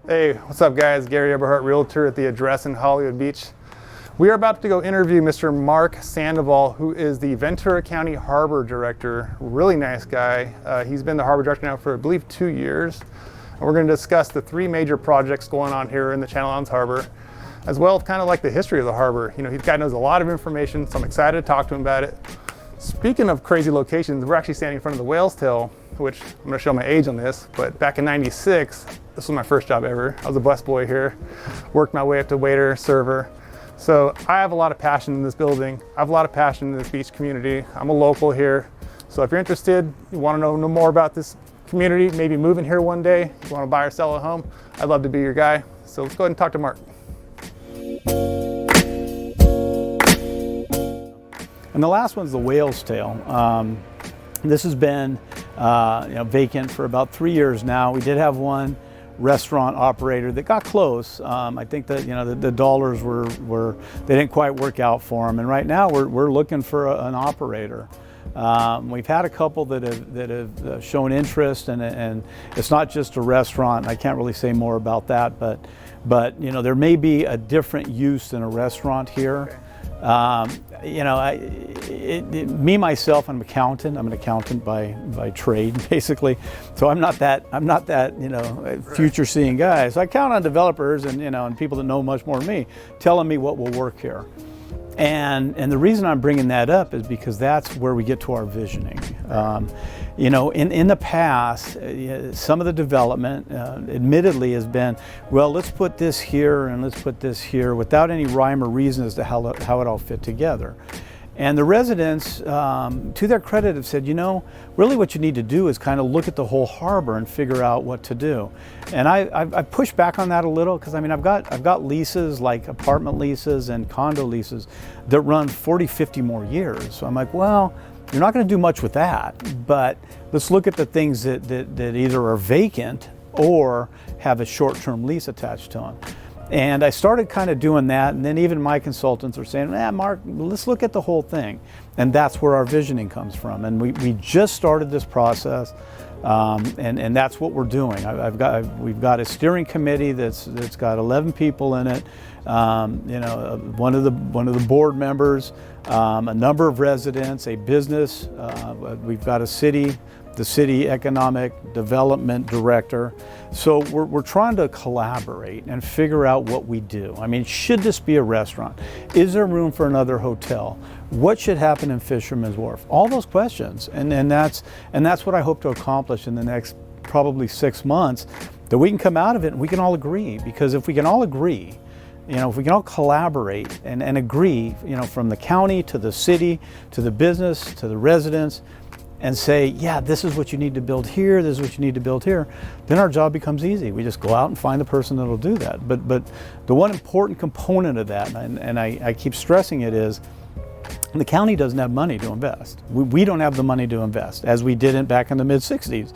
Hey, what's up guys? Gary Eberhardt, Realtor at the address in Hollywood Beach. We are about to go interview Mr. Mark Sandoval, who is the Ventura County Harbor Director. Really nice guy. He's been the Harbor Director now for, I believe, 2 years. And we're going to discuss the 3 major projects going on here in the Channel Islands Harbor, as well as kind of like the history of the harbor. You know, he's guy knows a lot of information, so I'm excited to talk to him about it. Speaking of crazy locations, we're actually standing in front of the Whale's Tail, which I'm going to show my age on this, but back in '96, this was my first job ever. I was a busboy here, worked my way up to waiter, server. So I have a lot of passion in this building. I have a lot of passion in this beach community. I'm a local here. So if you're interested, you want to know more about this community, maybe moving here one day, you want to buy or sell a home, I'd love to be your guy. So let's go ahead and talk to Mark. And the last one's the Whale's Tail. This has been vacant for about 3 years now. We did have one restaurant operator that got close. I think that the dollars they didn't quite work out for them. And right now we're looking for an operator. We've had a couple that have shown interest, and it's not just a restaurant. I can't really say more about that, but there may be a different use than a restaurant here. Me myself, I'm an accountant. I'm an accountant by trade, basically. So I'm not that future-seeing guy. So I count on developers and people that know much more than me, telling me what will work here. And the reason I'm bringing that up is because that's where we get to our visioning. In the past, some of the development, admittedly, has been, well, let's put this here and let's put this here, without any rhyme or reason as to how it all fit together. And the residents, to their credit, have said, really what you need to do is kind of look at the whole harbor and figure out what to do. And I've pushed back on that a little, because I've got leases, like apartment leases and condo leases, that run 40, 50 more years. So I'm like, well, you're not going to do much with that, but let's look at the things that either are vacant or have a short-term lease attached to them. And I started kind of doing that, and then even my consultants are saying, Mark, let's look at the whole thing. And that's where our visioning comes from. And we just started this process, and that's what we're doing. We've got a steering committee that's got 11 people in it. One of the board members, a number of residents, a business. We've got the city economic development director. So we're trying to collaborate and figure out what we do. I mean, should this be a restaurant? Is there room for another hotel? What should happen in Fisherman's Wharf? All those questions, and that's what I hope to accomplish in the next probably 6 months, that we can come out of it and we can all agree. Because if we can all agree, if we can all collaborate and agree, from the county to the city to the business to the residents, and say, yeah, this is what you need to build here, this is what you need to build here, then our job becomes easy. We just go out and find the person that'll do that. But the one important component of that, and I keep stressing it, is the county doesn't have money to invest. We don't have the money to invest, as we didn't back in the mid-'60s.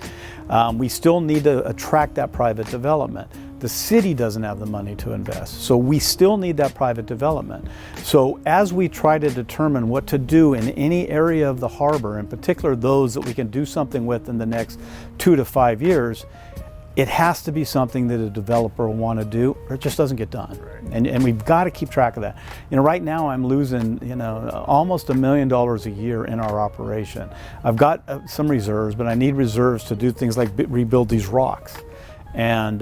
We still need to attract that private development. The city doesn't have the money to invest, so we still need that private development. So as we try to determine what to do in any area of the harbor, in particular those that we can do something with in the next 2 to 5 years, it has to be something that a developer will want to do, or it just doesn't get done. Right. And we've got to keep track of that. Right now I'm losing almost $1 million a year in our operation. I've got some reserves, but I need reserves to do things like rebuild these rocks. And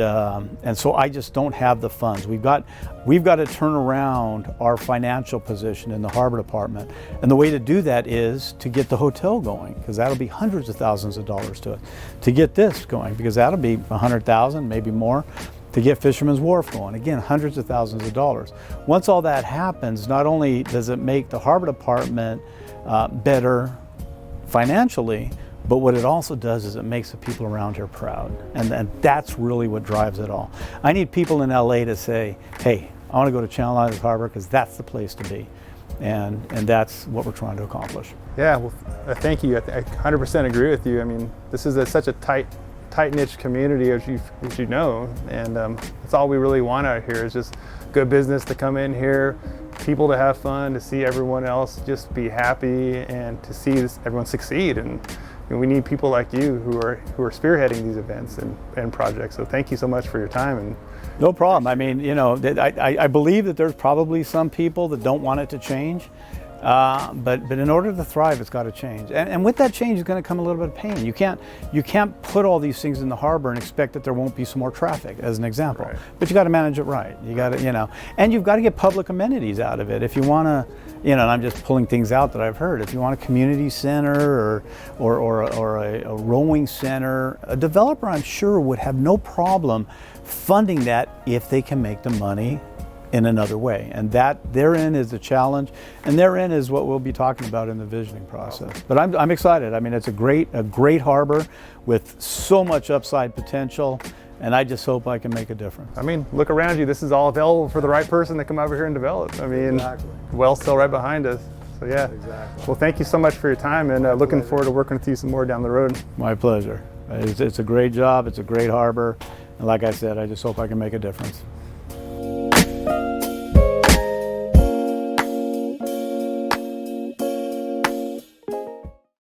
so I just don't have the funds. We've got to turn around our financial position in the harbor department, and the way to do that is to get the hotel going, because that'll be hundreds of thousands of dollars to it. To get this going, because that'll be $100,000, maybe more. To get Fisherman's Wharf going, again, hundreds of thousands of dollars. Once all that happens, not only does it make the harbor department better financially, but what it also does is it makes the people around here proud. And that's really what drives it all. I need people in LA to say, hey, I want to go to Channel Islands Harbor because that's the place to be. And that's what we're trying to accomplish. Yeah, well, thank you. I 100% agree with you. I mean, this is such a tight-knit community, as you know, and that's all we really want out here is just good business to come in here, people to have fun, to see everyone else just be happy, and to see everyone succeed. And And we need people like you who are spearheading these events and projects. So thank you so much for your time. And no problem. I mean, you know, I believe that there's probably some people that don't want it to change. But in order to thrive, it's got to change, and with that change is going to come a little bit of pain. You can't put all these things in the harbor and expect that there won't be some more traffic, as an example. Right. But you got to manage it right. You got to, you know, and you've got to get public amenities out of it. If you want to, you know, and I'm just pulling things out that I've heard. If you want a community center or a rowing center, a developer, I'm sure, would have no problem funding that if they can make the money in another way, and that therein is the challenge, and therein is what we'll be talking about in the visioning process. But I'm excited. I mean, it's a great harbor with so much upside potential, and I just hope I can make a difference. I mean, look around you. This is all available for the right person to come over here and develop. I mean, Exactly. Well's still right behind us. So yeah. Exactly. Well, thank you so much for your time, and looking forward to working with you some more down the road. My pleasure. It's a great job. It's a great harbor, and like I said, I just hope I can make a difference.